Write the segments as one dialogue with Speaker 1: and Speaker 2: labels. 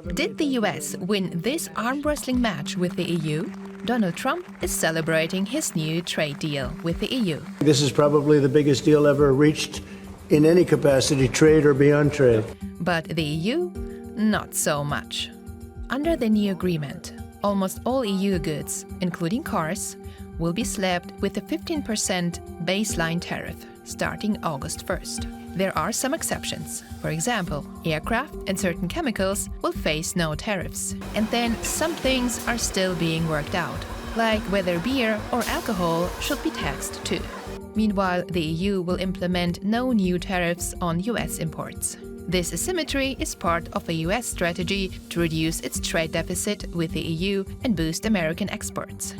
Speaker 1: Did the US win this arm wrestling match with the EU? Donald Trump is celebrating his new trade deal with the EU.
Speaker 2: This is probably the biggest deal ever reached in any capacity, trade or beyond trade.
Speaker 1: But the EU, not so much. Under the new agreement, almost all EU goods, including cars, will be slapped with a 15% baseline tariff starting August 1st. There are some exceptions. For example, aircraft and certain chemicals will face no tariffs. And then some things are still being worked out, like whether beer or alcohol should be taxed too. Meanwhile, the EU will implement no new tariffs on US imports. This asymmetry is part of a US strategy to reduce its trade deficit with the EU and boost American exports.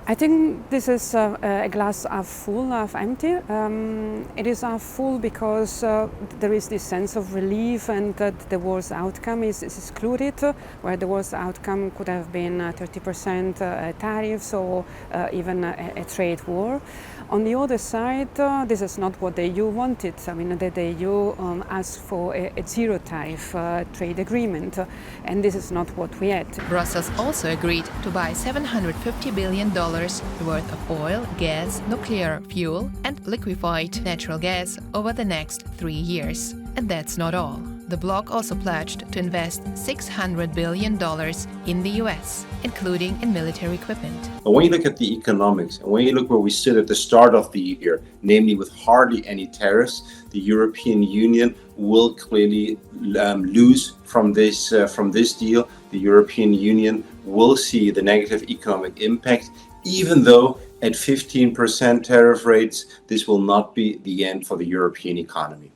Speaker 3: I think this is a glass half full, half empty. It is half full because there is this sense of relief and that the worst outcome is excluded, where the worst outcome could have been 30% tariffs or even a trade war. On the other side, this is not what the EU wanted. I mean, the EU asked for a zero tariff trade agreement, and this is not what we had.
Speaker 1: Brussels also agreed to buy $750 billion worth of oil, gas, nuclear fuel, and liquefied natural gas over the next 3 years. And that's not all. The bloc also pledged to invest $600 billion in the US, including in military equipment.
Speaker 4: And when you look at the economics, and when you look where we sit at the start of the year, namely with hardly any tariffs, the European Union will clearly lose from this deal. The European Union will see the negative economic impact, even though at 15% tariff rates, this will not be the end for the European economy.